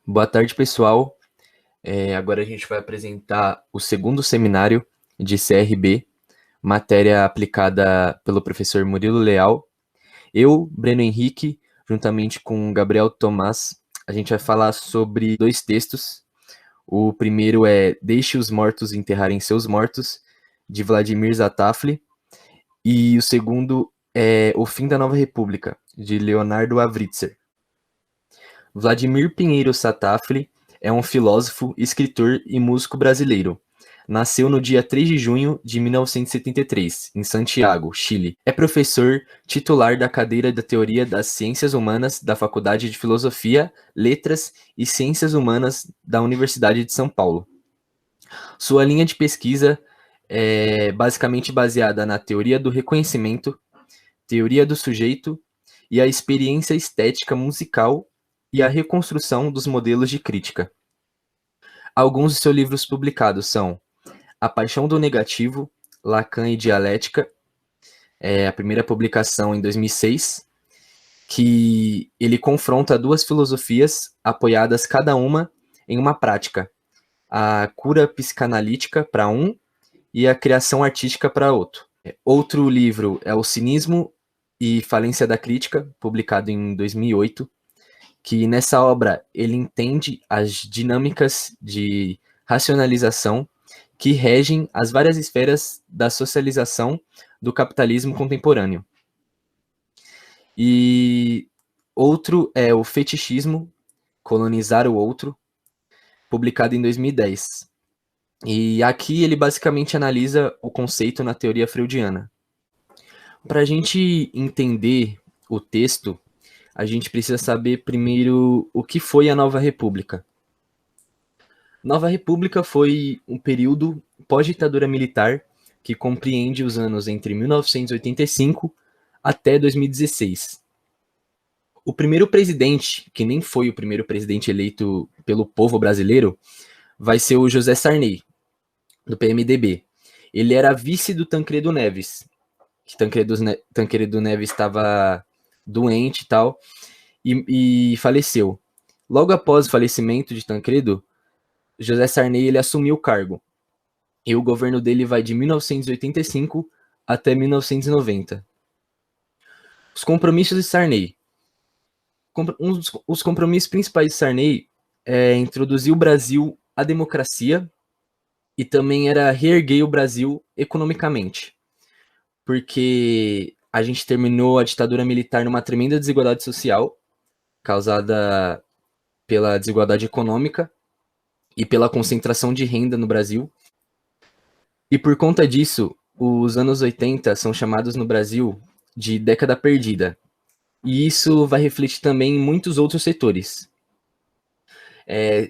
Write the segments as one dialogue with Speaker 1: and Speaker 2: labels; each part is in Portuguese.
Speaker 1: Boa tarde, pessoal. Agora a gente vai apresentar o segundo seminário de CRB, matéria aplicada pelo professor Murilo Leal. Eu, Breno Henrique, juntamente com Gabriel Tomás, a gente vai falar sobre dois textos. O primeiro é Deixe os Mortos Enterrarem Seus Mortos, de Vladimir Zatafli, e o segundo é O Fim da Nova República, de Leonardo Avritzer. Vladimir Pinheiro Zatafli é um filósofo, escritor e músico brasileiro. Nasceu no dia 3 de junho de 1973, em Santiago, Chile. É professor titular da cadeira da Teoria das Ciências Humanas da Faculdade de Filosofia, Letras e Ciências Humanas da Universidade de São Paulo. Sua linha de pesquisa é basicamente baseada na teoria do reconhecimento, teoria do sujeito e a experiência estética musical e a reconstrução dos modelos de crítica. Alguns de seus livros publicados são A Paixão do Negativo, Lacan e Dialética, a primeira publicação em 2006, que ele confronta duas filosofias apoiadas cada uma em uma prática, a cura psicanalítica para um e a criação artística para outro. Outro livro é O Cinismo e Falência da Crítica, publicado em 2008, que nessa obra ele entende as dinâmicas de racionalização que regem as várias esferas da socialização do capitalismo contemporâneo. E outro é O Fetichismo, Colonizar o Outro, publicado em 2010. E aqui ele basicamente analisa o conceito na teoria freudiana. Para a gente entender o texto, a gente precisa saber primeiro o que foi a Nova República. Nova República foi um período pós-ditadura militar que compreende os anos entre 1985 até 2016. O primeiro presidente, que nem foi o primeiro presidente eleito pelo povo brasileiro, vai ser o José Sarney, do PMDB. Ele era vice do Tancredo Neves, que Tancredo Neves estava doente e tal, e faleceu. Logo após o falecimento de Tancredo, José Sarney ele assumiu o cargo. E o governo dele vai de 1985 até 1990. Os compromissos de Sarney. Os compromissos principais de Sarney é introduzir o Brasil à democracia e também era reerguer o Brasil economicamente. Porque a gente terminou a ditadura militar numa tremenda desigualdade social, causada pela desigualdade econômica e pela concentração de renda no Brasil. E por conta disso, os anos 80 são chamados no Brasil de década perdida. E isso vai refletir também em muitos outros setores.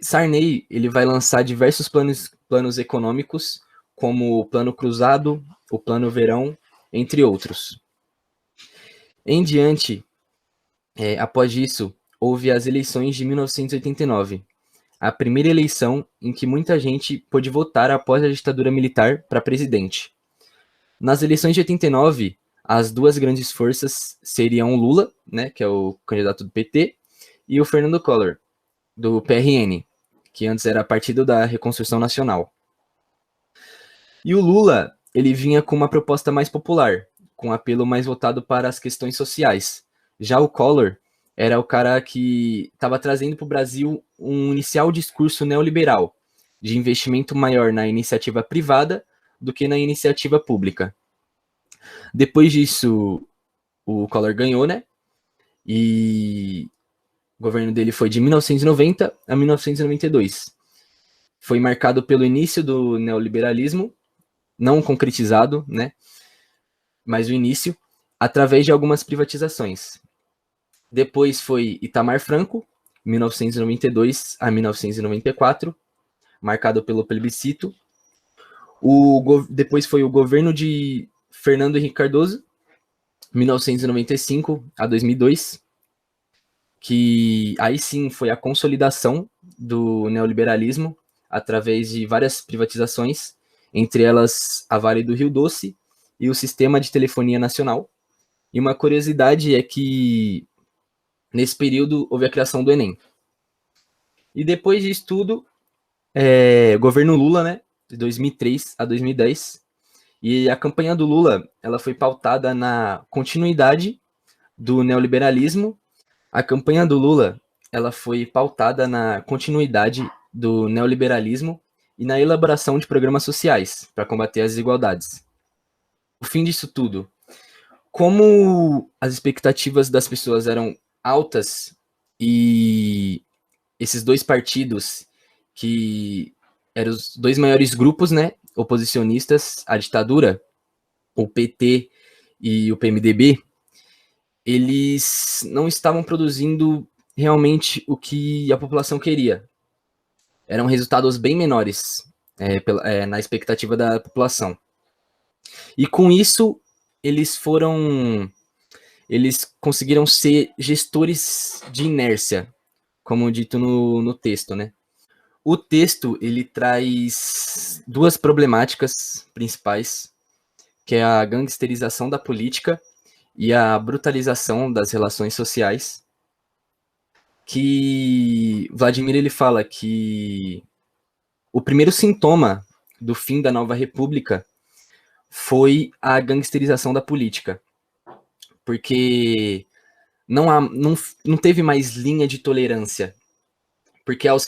Speaker 1: Sarney ele vai lançar diversos planos econômicos, como o Plano Cruzado, o Plano Verão, entre outros. Em diante, após isso, houve as eleições de 1989, a primeira eleição em que muita gente pôde votar após a ditadura militar para presidente. Nas eleições de 89, as duas grandes forças seriam o Lula, né, que é o candidato do PT, e o Fernando Collor, do PRN, que antes era Partido da Reconstrução Nacional. E o Lula, ele vinha com uma proposta mais popular, com apelo mais voltado para as questões sociais. Já o Collor era o cara que estava trazendo para o Brasil um inicial discurso neoliberal, de investimento maior na iniciativa privada do que na iniciativa pública. Depois disso, o Collor ganhou, né? E o governo dele foi de 1990 a 1992. Foi marcado pelo início do neoliberalismo, não concretizado, né? Mas o início, através de algumas privatizações. Depois foi Itamar Franco, 1992 a 1994, marcado pelo plebiscito. Depois foi o governo de Fernando Henrique Cardoso, 1995 a 2002, que aí sim foi a consolidação do neoliberalismo através de várias privatizações, entre elas a Vale do Rio Doce e o Sistema de Telefonia Nacional. E uma curiosidade é que nesse período houve a criação do Enem. E depois disso tudo, governo Lula, né, de 2003 a 2010, e a campanha do Lula, ela foi pautada na continuidade do neoliberalismo. A campanha do Lula, ela foi pautada na continuidade do neoliberalismo e na elaboração de programas sociais para combater as desigualdades. O fim disso tudo, como as expectativas das pessoas eram altas e esses dois partidos, que eram os dois maiores grupos, né, oposicionistas à ditadura, o PT e o PMDB, eles não estavam produzindo realmente o que a população queria. Eram resultados bem menores na expectativa da população. E com isso, eles conseguiram ser gestores de inércia, como dito no texto, né? O texto, ele traz duas problemáticas principais, que é a gangsterização da política e a brutalização das relações sociais, que Vladimir ele fala que o primeiro sintoma do fim da nova república foi a gangsterização da política, porque não teve mais linha de tolerância, porque as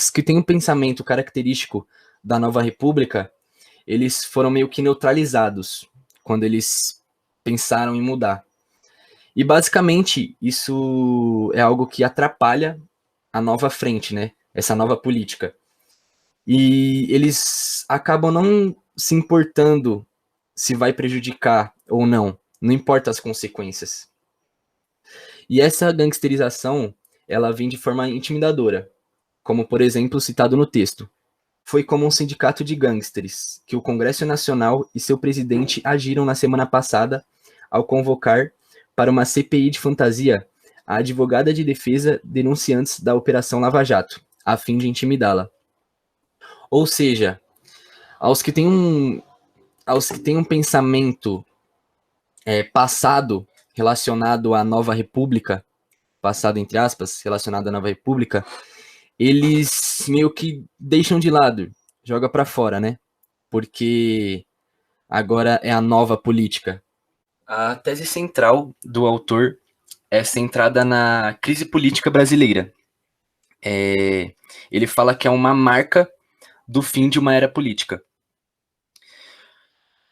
Speaker 1: que têm um pensamento característico da nova república, eles foram meio que neutralizados quando eles pensaram em mudar. E basicamente isso é algo que atrapalha a nova frente, né? Essa nova política. E eles acabam não se importando se vai prejudicar ou não. Não importa as consequências. E essa gangsterização, ela vem de forma intimidadora, como por exemplo citado no texto. Foi como um sindicato de gangsters que o Congresso Nacional e seu presidente agiram na semana passada ao convocar para uma CPI de fantasia a advogada de defesa denunciantes da Operação Lava Jato, a fim de intimidá-la. Ou seja, aos que têm um pensamento passado relacionado à nova república, passado entre aspas, relacionado à nova república, eles meio que deixam de lado, joga para fora, né? Porque agora é a nova política. A tese central do autor é centrada na crise política brasileira. Ele fala que é uma marca do fim de uma era política.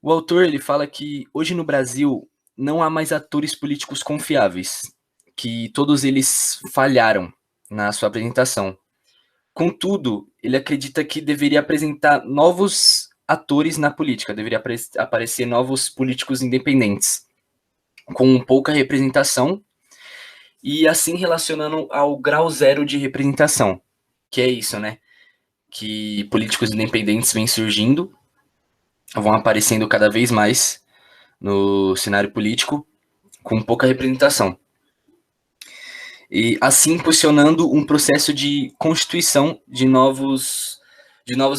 Speaker 1: O autor ele fala que hoje no Brasil não há mais atores políticos confiáveis, que todos eles falharam na sua apresentação. Contudo, ele acredita que deveria apresentar novos atores na política, deveria aparecer novos políticos independentes, com pouca representação, e assim relacionando ao grau zero de representação, que é isso, né? Que políticos independentes vêm surgindo, vão aparecendo cada vez mais no cenário político, com pouca representação. E assim impulsionando um processo de constituição de novos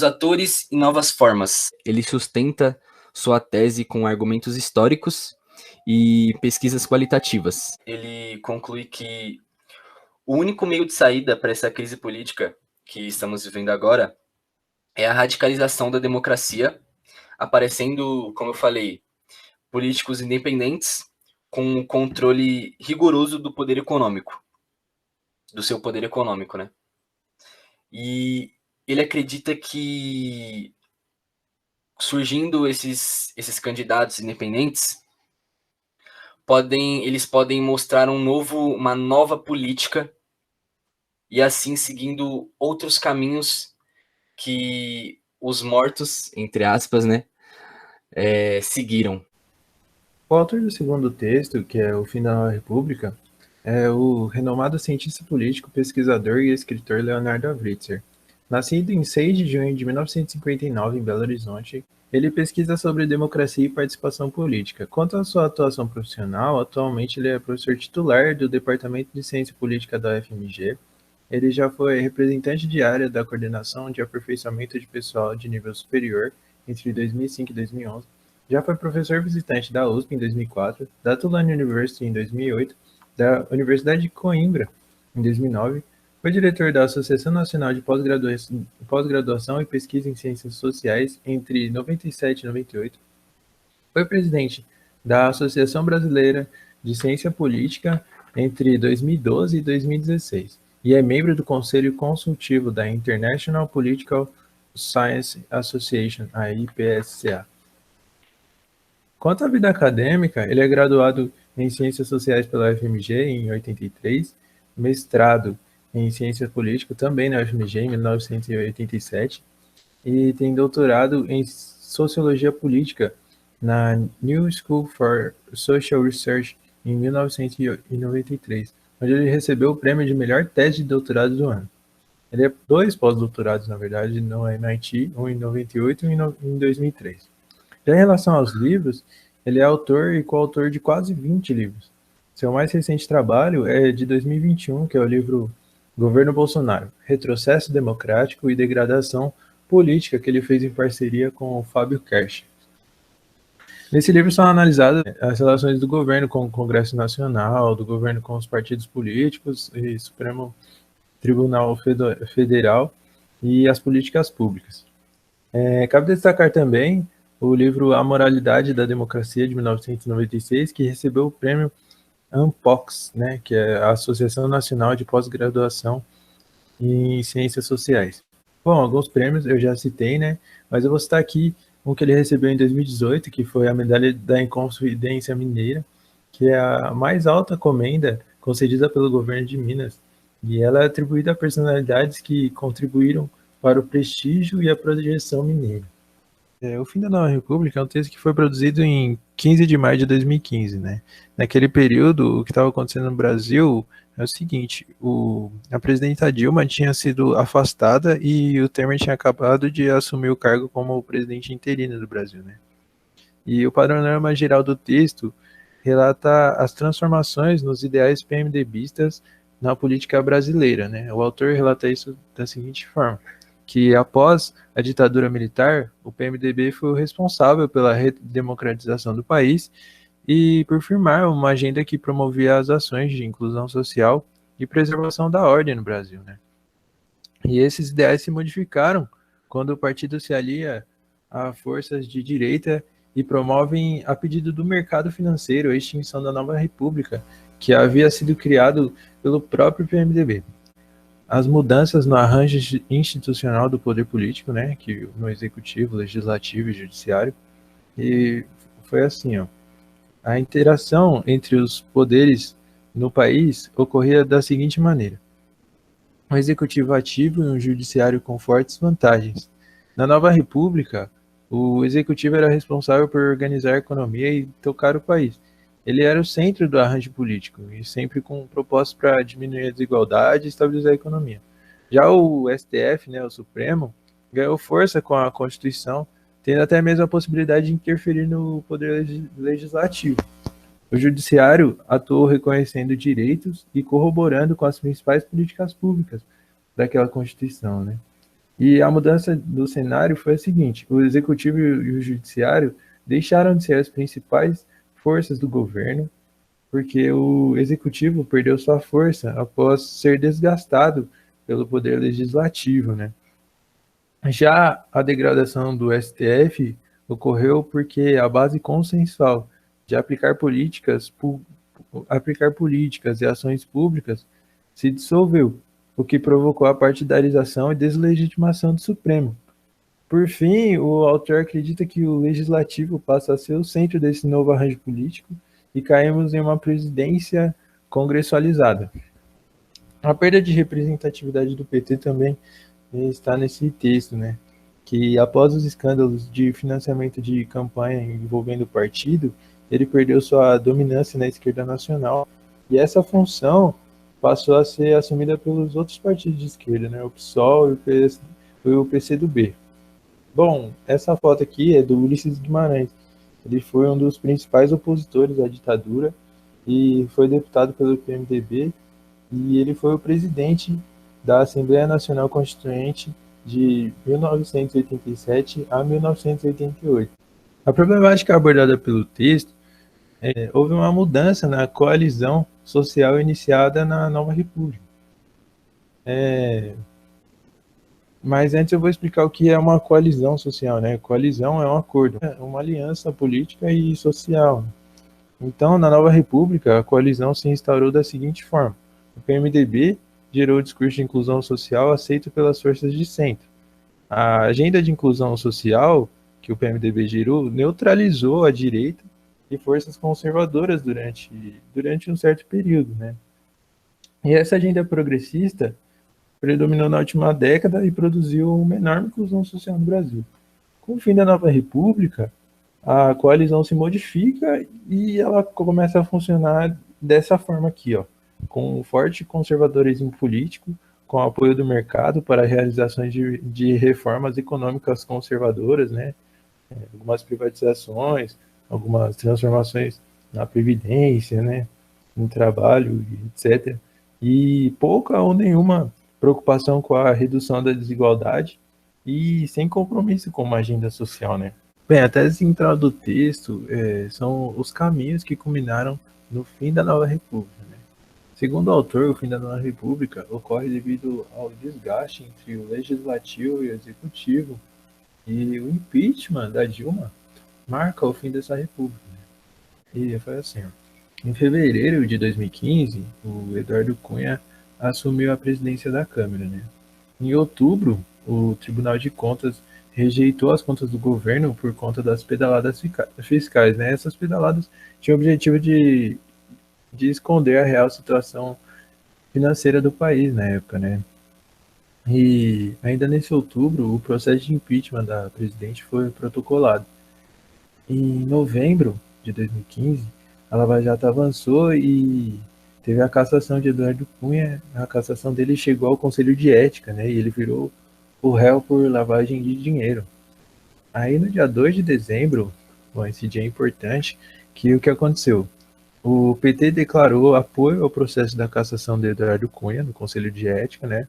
Speaker 1: atores e novas formas. Ele sustenta sua tese com argumentos históricos e pesquisas qualitativas. Ele conclui que o único meio de saída para essa crise política que estamos vivendo agora é a radicalização da democracia, aparecendo, como eu falei, políticos independentes com controle rigoroso do poder econômico, do seu poder econômico, né? E ele acredita que surgindo esses candidatos independentes, eles podem mostrar uma nova política e assim seguindo outros caminhos que os mortos, entre aspas, né, seguiram.
Speaker 2: O autor do segundo texto, que é O Fim da Nova República, é o renomado cientista político, pesquisador e escritor Leonardo Avritzer. Nascido em 6 de junho de 1959 em Belo Horizonte, ele pesquisa sobre democracia e participação política. Quanto à sua atuação profissional, atualmente ele é professor titular do Departamento de Ciência Política da UFMG. Ele já foi representante de área da Coordenação de Aperfeiçoamento de Pessoal de Nível Superior entre 2005 e 2011. Já foi professor visitante da USP em 2004, da Tulane University em 2008, da Universidade de Coimbra em 2009, Foi diretor da Associação Nacional de Pós-Graduação e Pesquisa em Ciências Sociais entre 97 e 98. Foi presidente da Associação Brasileira de Ciência Política entre 2012 e 2016 e é membro do Conselho Consultivo da International Political Science Association, a IPSCA. Quanto à vida acadêmica, ele é graduado em Ciências Sociais pela UFMG em 83, mestrado em Ciência Política também na UFMG em 1987 e tem doutorado em Sociologia Política na New School for Social Research em 1993, onde ele recebeu o prêmio de melhor tese de doutorado do ano. Ele é 2 pós-doutorados, na verdade, no MIT, um em 98 e um em 2003. Já em relação aos livros, ele é autor e coautor de quase 20 livros. Seu mais recente trabalho é de 2021, que é o livro Governo Bolsonaro, Retrocesso Democrático e Degradação Política, que ele fez em parceria com o Fábio Kersh. Nesse livro são analisadas as relações do governo com o Congresso Nacional, do governo com os partidos políticos e Supremo Tribunal Federal e as políticas públicas. Cabe destacar também o livro A Moralidade da Democracia, de 1996, que recebeu o prêmio ANPOX, né, que é a Associação Nacional de Pós-Graduação em Ciências Sociais. Bom, alguns prêmios eu já citei, né, mas eu vou citar aqui um que ele recebeu em 2018, que foi a Medalha da Inconfidência Mineira, que é a mais alta comenda concedida pelo governo de Minas, e ela é atribuída a personalidades que contribuíram para o prestígio e a projeção mineira. O Fim da Nova República é um texto que foi produzido em 15 de maio de 2015, né? Naquele período, o que estava acontecendo no Brasil é o seguinte: a presidenta Dilma tinha sido afastada e o Temer tinha acabado de assumir o cargo como presidente interino do Brasil, né? E o panorama geral do texto relata as transformações nos ideais PMDBistas na política brasileira, né? O autor relata isso da seguinte forma: que após a ditadura militar, o PMDB foi o responsável pela redemocratização do país e por firmar uma agenda que promovia as ações de inclusão social e preservação da ordem no Brasil, né? E esses ideais se modificaram quando o partido se alia a forças de direita e promovem, a pedido do mercado financeiro, a extinção da Nova República, que havia sido criado pelo próprio PMDB. As mudanças no arranjo institucional do poder político, né, que no executivo, legislativo e judiciário, e foi assim, ó, a interação entre os poderes no país ocorria da seguinte maneira: um executivo ativo e um judiciário com fortes vantagens. Na Nova República, o executivo era responsável por organizar a economia e tocar o país. Ele era o centro do arranjo político e sempre com propostas para diminuir a desigualdade e estabilizar a economia. Já o STF, né, o Supremo, ganhou força com a Constituição, tendo até mesmo a possibilidade de interferir no poder legislativo. O Judiciário atuou reconhecendo direitos e corroborando com as principais políticas públicas daquela Constituição, né? E a mudança do cenário foi a seguinte: o Executivo e o Judiciário deixaram de ser as principais forças do governo, porque o executivo perdeu sua força após ser desgastado pelo poder legislativo, né? Já a degradação do STF ocorreu porque a base consensual de aplicar políticas e ações públicas se dissolveu, o que provocou a partidarização e deslegitimação do Supremo. Por fim, o autor acredita que o legislativo passa a ser o centro desse novo arranjo político e caímos em uma presidência congressualizada. A perda de representatividade do PT também está nesse texto, né? Que após os escândalos de financiamento de campanha envolvendo o partido, ele perdeu sua dominância na esquerda nacional e essa função passou a ser assumida pelos outros partidos de esquerda, né? O PSOL e o PCdoB. Bom, essa foto aqui é do Ulisses Guimarães. Ele foi um dos principais opositores à ditadura e foi deputado pelo PMDB e ele foi o presidente da Assembleia Nacional Constituinte de 1987 a 1988. A problemática abordada pelo texto houve uma mudança na coalizão social iniciada na Nova República. É, mas antes eu vou explicar o que é uma coalizão social, né? Coalizão é um acordo, é uma aliança política e social. Então, na nova república, a coalizão se instaurou da seguinte forma: o PMDB gerou o discurso de inclusão social aceito pelas forças de centro. A agenda de inclusão social que o PMDB gerou neutralizou a direita e forças conservadoras durante um certo período, né? E essa agenda progressista predominou na última década e produziu uma enorme inclusão social no Brasil. Com o fim da nova república, a coalizão se modifica e ela começa a funcionar dessa forma aqui, ó, com um forte conservadorismo político, com apoio do mercado para realizações de reformas econômicas conservadoras, né, algumas privatizações, algumas transformações na previdência, né, no trabalho, etc. E pouca ou nenhuma preocupação com a redução da desigualdade e sem compromisso com uma agenda social, né. Bem, a tese central do texto são os caminhos que culminaram no fim da Nova República, né? Segundo o autor, o fim da Nova República ocorre devido ao desgaste entre o legislativo e o executivo, e o impeachment da Dilma marca o fim dessa república, né? E foi assim, ó. Em fevereiro de 2015, o Eduardo Cunha assumiu a presidência da Câmara, né? Em outubro, o Tribunal de Contas rejeitou as contas do governo por conta das pedaladas fiscais, né? Essas pedaladas tinham o objetivo de esconder a real situação financeira do país na época, né? E ainda nesse outubro, o processo de impeachment da presidente foi protocolado. Em novembro de 2015, a Lava Jato avançou e teve a cassação de Eduardo Cunha. A cassação dele chegou ao Conselho de Ética, né? E ele virou o réu por lavagem de dinheiro. Aí no dia 2 de dezembro, bom, esse dia é importante, que o que aconteceu? O PT declarou apoio ao processo da cassação de Eduardo Cunha no Conselho de Ética, né?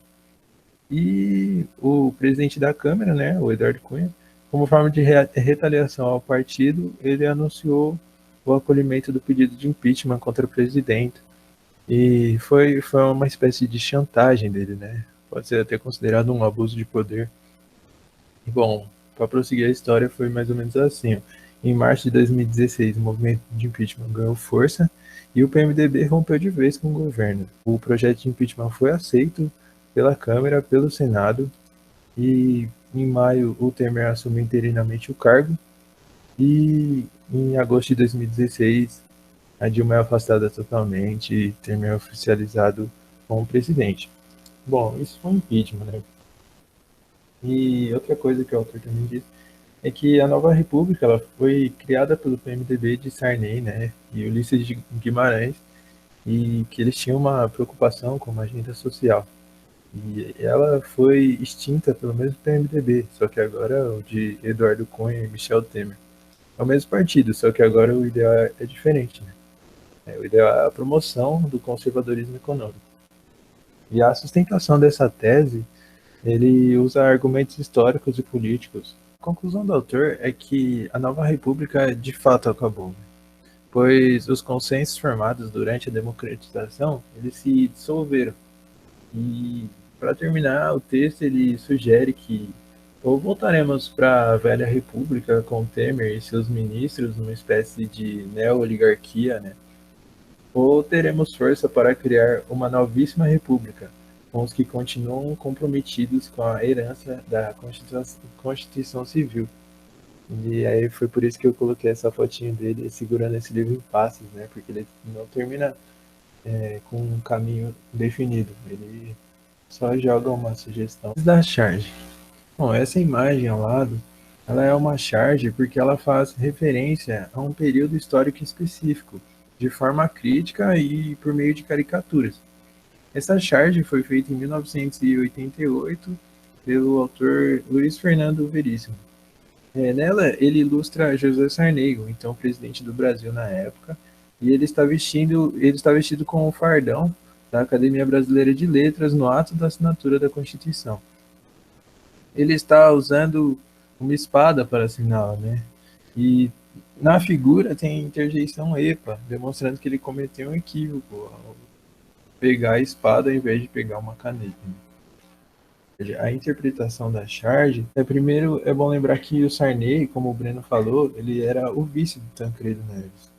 Speaker 2: E o presidente da Câmara, né, o Eduardo Cunha, como forma de retaliação ao partido, ele anunciou o acolhimento do pedido de impeachment contra o presidente. E foi uma espécie de chantagem dele, né? Pode ser até considerado um abuso de poder. E, bom, para prosseguir a história, foi mais ou menos assim. Ó. Em março de 2016, o movimento de impeachment ganhou força e o PMDB rompeu de vez com o governo. O projeto de impeachment foi aceito pela Câmara, pelo Senado, e em maio o Temer assumiu interinamente o cargo, e em agosto de 2016 a Dilma é afastada totalmente e Temer é oficializado como presidente. Bom, isso foi um impeachment, né? E outra coisa que o autor também disse é que a nova república ela foi criada pelo PMDB de Sarney, né, e Ulisses de Guimarães, e que eles tinham uma preocupação com uma agenda social. E ela foi extinta pelo mesmo PMDB, só que agora o de Eduardo Cunha e Michel Temer. É o mesmo partido, só que agora o ideal é diferente, né? O ideal é a promoção do conservadorismo econômico. E a sustentação dessa tese, ele usa argumentos históricos e políticos. A conclusão do autor é que a nova república de fato acabou, pois os consensos formados durante a democratização, eles se dissolveram. E para terminar, o texto ele sugere que ou voltaremos para a velha república com Temer e seus ministros numa espécie de neo-oligarquia, né? Ou teremos força para criar uma novíssima república, com os que continuam comprometidos com a herança da Constituição Civil. E aí foi por isso que eu coloquei essa fotinho dele segurando esse livro em passos, né? Porque ele não termina com um caminho definido. Ele só joga uma sugestão da charge. Bom, essa imagem ao lado, ela é uma charge porque ela faz referência a um período histórico específico, de forma crítica e por meio de caricaturas. Essa charge foi feita em 1988 pelo autor Luiz Fernando Veríssimo. Nela, ele ilustra José Sarney, então presidente do Brasil na época, e ele está vestido com o fardão da Academia Brasileira de Letras no ato da assinatura da Constituição. Ele está usando uma espada para assiná-la, né? E na figura tem interjeição EPA, demonstrando que ele cometeu um equívoco ao pegar a espada ao invés de pegar uma caneta. Né? A interpretação da charge, primeiro é bom lembrar que o Sarney, como o Breno falou, ele era o vice do Tancredo Neves,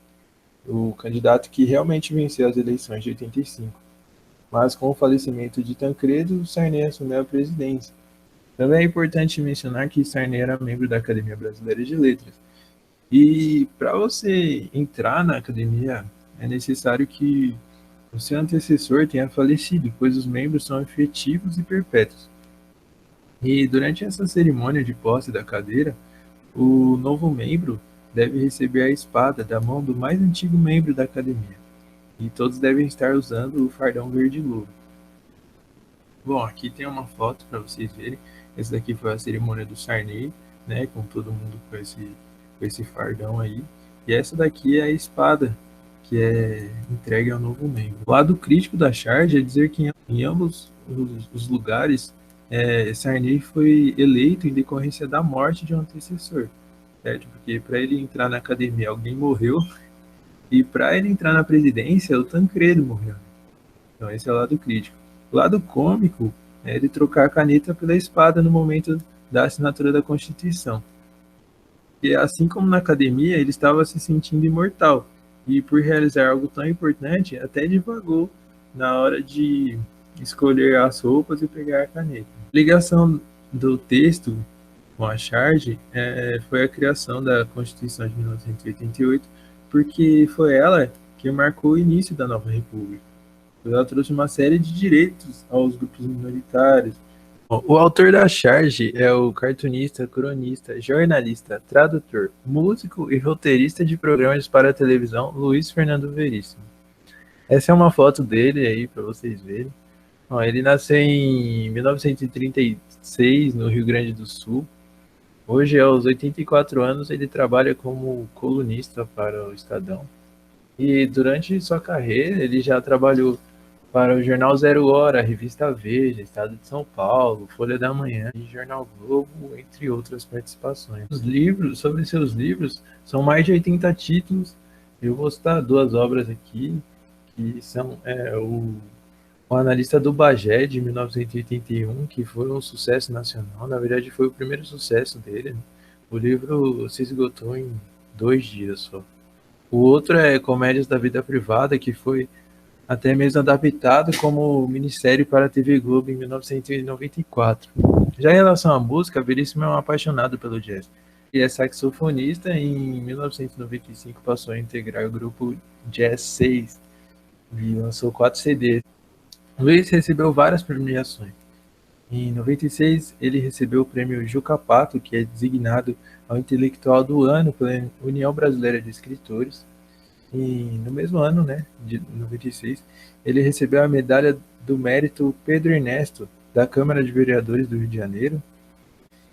Speaker 2: o candidato que realmente venceu as eleições de 85. Mas com o falecimento de Tancredo, Sarney assumiu a presidência. Também é importante mencionar que Sarney era membro da Academia Brasileira de Letras. E para você entrar na academia, é necessário que o seu antecessor tenha falecido, pois os membros são efetivos e perpétuos. E durante essa cerimônia de posse da cadeira, o novo membro deve receber a espada da mão do mais antigo membro da academia. E todos devem estar usando o fardão verde louro. Bom, aqui tem uma foto para vocês verem. Essa daqui foi a cerimônia do Sarney, né, com todo mundo com esse fardão aí. E essa daqui é a espada que é entregue ao novo membro. O lado crítico da charge é dizer que em ambos os lugares, Sarney foi eleito em decorrência da morte de um antecessor, certo? Porque para ele entrar na academia, alguém morreu, e para ele entrar na presidência, o Tancredo morreu. Então esse é o lado crítico. O lado cômico é ele trocar a caneta pela espada no momento da assinatura da Constituição. E assim como na academia, ele estava se sentindo imortal. E por realizar algo tão importante, até divagou na hora de escolher as roupas e pegar a caneta. A ligação do texto com a charge foi a criação da Constituição de 1988, porque foi ela que marcou o início da nova república. Ela trouxe uma série de direitos aos grupos minoritários. O autor da charge é o cartunista, cronista, jornalista, tradutor, músico e roteirista de programas para televisão Luiz Fernando Veríssimo. Essa é uma foto dele aí para vocês verem. Ele nasceu em 1936 no Rio Grande do Sul. Hoje, aos 84 anos, ele trabalha como colunista para o Estadão. E durante sua carreira, ele já trabalhou para o Jornal Zero Hora, a Revista Veja, Estado de São Paulo, Folha da Manhã e Jornal Globo, entre outras participações. Os livros, sobre seus livros, são mais de 80 títulos. Eu vou citar duas obras aqui, que são o Analista do Bagé, de 1981, que foi um sucesso nacional. Na verdade, foi o primeiro sucesso dele. O livro se esgotou em 2 dias só. O outro é Comédias da Vida Privada, que foi até mesmo adaptado como minissérie para a TV Globo em 1994. Já em relação à música, Veríssimo é um apaixonado pelo jazz. Ele é saxofonista e em 1995 passou a integrar o grupo Jazz 6 e lançou 4 CDs. Luiz recebeu várias premiações. Em 96, ele recebeu o prêmio Juca Pato, que é designado ao intelectual do ano pela União Brasileira de Escritores. E no mesmo ano, né, de 96, ele recebeu a medalha do mérito Pedro Ernesto, da Câmara de Vereadores do Rio de Janeiro.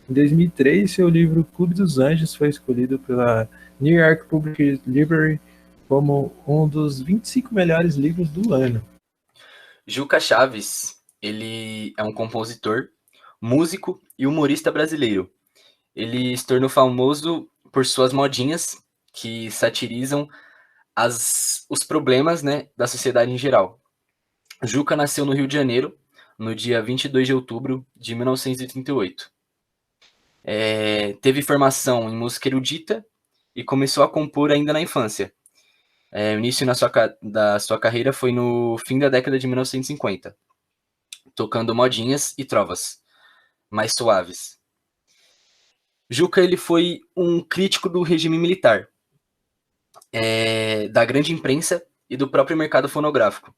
Speaker 2: Em 2003, seu livro Clube dos Anjos foi escolhido pela New York Public Library como um dos 25 melhores livros do ano.
Speaker 1: Juca Chaves, ele é um compositor, músico e humorista brasileiro. Ele se tornou famoso por suas modinhas que satirizam os problemas, né, da sociedade em geral. Juca nasceu no Rio de Janeiro, no dia 22 de outubro de 1938. Teve formação em música erudita e começou a compor ainda na infância. O início da sua carreira foi no fim da década de 1950, tocando modinhas e trovas mais suaves. Juca ele foi um crítico do regime militar, da grande imprensa e do próprio mercado fonográfico.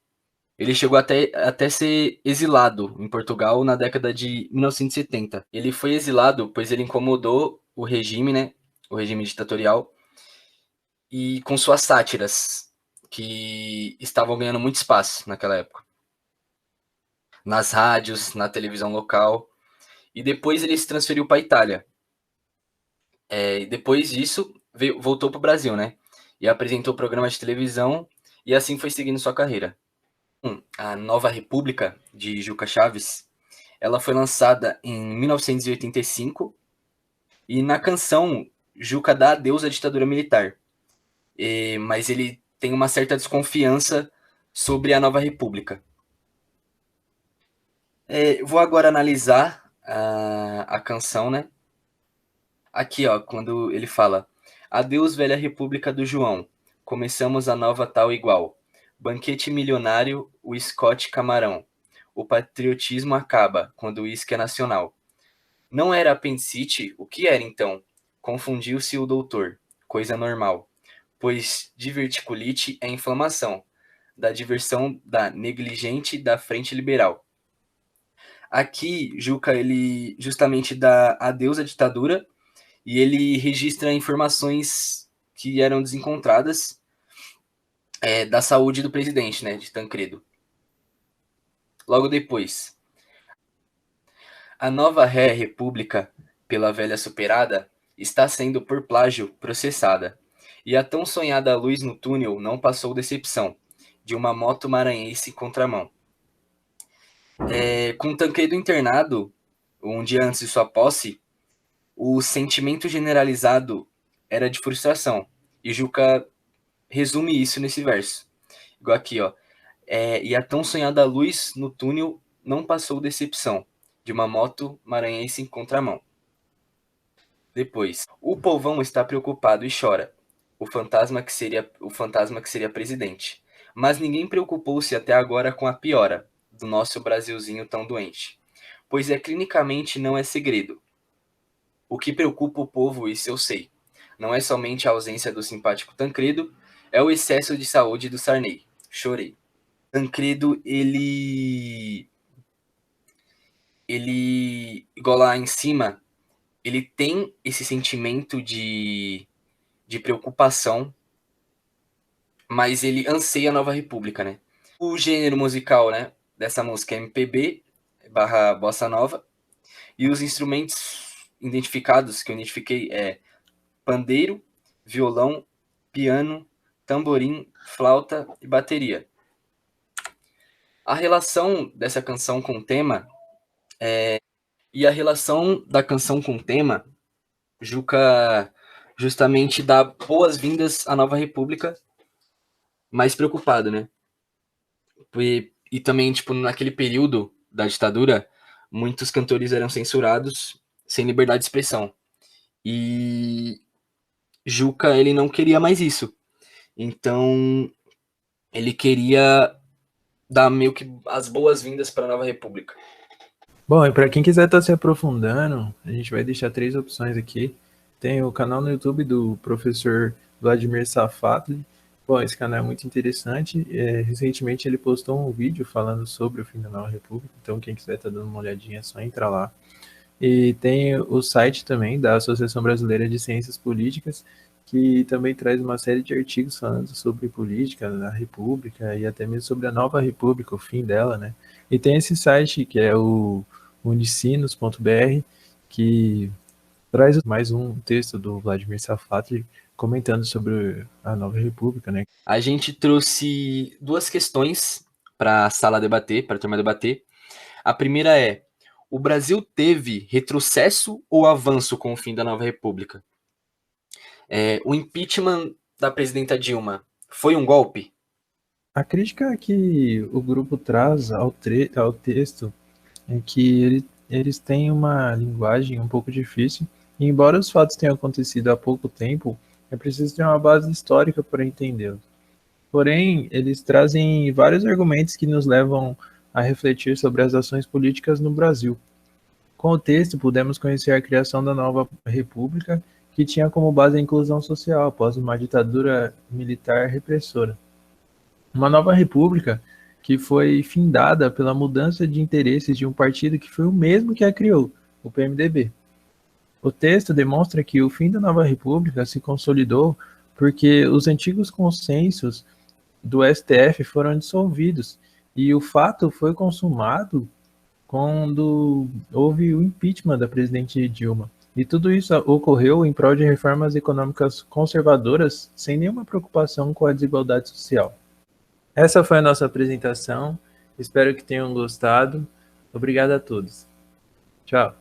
Speaker 1: Ele chegou até ser exilado em Portugal na década de 1970. Ele foi exilado pois ele incomodou o regime, né, o regime ditatorial, e com suas sátiras, que estavam ganhando muito espaço naquela época. Nas rádios, na televisão local. E depois ele se transferiu para a Itália. E depois disso, voltou para o Brasil, né? E apresentou programas de televisão e assim foi seguindo sua carreira. A Nova República, de Juca Chaves, ela foi lançada em 1985 e na canção Juca dá adeus à ditadura militar. Mas ele tem uma certa desconfiança sobre a Nova República. Vou agora analisar a canção, né? Aqui, ó, quando ele fala: Adeus, velha República do João, começamos a nova tal igual. Banquete milionário, o Scott Camarão. O patriotismo acaba quando o uísque é nacional. Não era apendicite, o que era então? Confundiu-se o doutor, coisa normal. Pois diverticulite é inflamação, da diversão da negligente da frente liberal. Aqui, Juca, ele justamente dá adeus à ditadura e ele registra informações que eram desencontradas da saúde do presidente, né, de Tancredo. Logo depois, a nova ré república, pela velha superada, está sendo por plágio processada. E a tão sonhada luz no túnel não passou decepção, de uma moto maranhense contramão. Com Tancredo internado, um dia antes de sua posse, o sentimento generalizado era de frustração. E Juca resume isso nesse verso. Igual aqui, ó. E a tão sonhada luz no túnel não passou decepção, de uma moto maranhense em contramão. Depois, o povão está preocupado e chora. O fantasma que seria presidente. Mas ninguém preocupou-se até agora com a piora do nosso Brasilzinho tão doente. Pois clinicamente não é segredo. O que preocupa o povo, isso eu sei. Não é somente a ausência do simpático Tancredo, é o excesso de saúde do Sarney. Chorei. Tancredo, igual lá em cima, ele tem esse sentimento de preocupação, mas ele anseia a nova república, né? O gênero musical, né, dessa música é MPB barra bossa nova, e os instrumentos identificados, que eu identifiquei, é pandeiro, violão, piano, tamborim, flauta e bateria. A relação dessa canção com o tema e a relação da canção com o tema, Juca justamente dá boas-vindas à nova república, mais preocupado, né? E também, tipo, naquele período da ditadura, muitos cantores eram censurados sem liberdade de expressão. E Juca, ele não queria mais isso. Então, ele queria dar meio que as boas-vindas para a nova república.
Speaker 2: Bom, e para quem quiser estar se aprofundando, a gente vai deixar 3 opções aqui. Tem o canal no YouTube do professor Vladimir Safatli. Bom, esse canal é muito interessante. Recentemente ele postou um vídeo falando sobre o fim da Nova República, então quem quiser estar dando uma olhadinha é só entrar lá. E tem o site também da Associação Brasileira de Ciências Políticas, que também traz uma série de artigos falando sobre política da República e até mesmo sobre a nova República, o fim dela, né? E tem esse site que é o unicinos.br, que traz mais um texto do Vladimir Safatli comentando sobre a nova república, né?
Speaker 1: A gente trouxe 2 questões para a sala debater, para a turma debater. A primeira é: o Brasil teve retrocesso ou avanço com o fim da nova república? O impeachment da presidenta Dilma foi um golpe?
Speaker 2: A crítica que o grupo traz ao texto é que eles têm uma linguagem um pouco difícil, e embora os fatos tenham acontecido há pouco tempo, é preciso ter uma base histórica para entendê-los. Porém, eles trazem vários argumentos que nos levam a refletir sobre as ações políticas no Brasil. Com o texto, pudemos conhecer a criação da nova república, que tinha como base a inclusão social após uma ditadura militar repressora. Uma nova república que foi findada pela mudança de interesses de um partido que foi o mesmo que a criou, o PMDB. O texto demonstra que o fim da nova república se consolidou porque os antigos consensos do STF foram dissolvidos e o fato foi consumado quando houve o impeachment da presidente Dilma. E tudo isso ocorreu em prol de reformas econômicas conservadoras sem nenhuma preocupação com a desigualdade social. Essa foi a nossa apresentação. Espero que tenham gostado. Obrigado a todos. Tchau.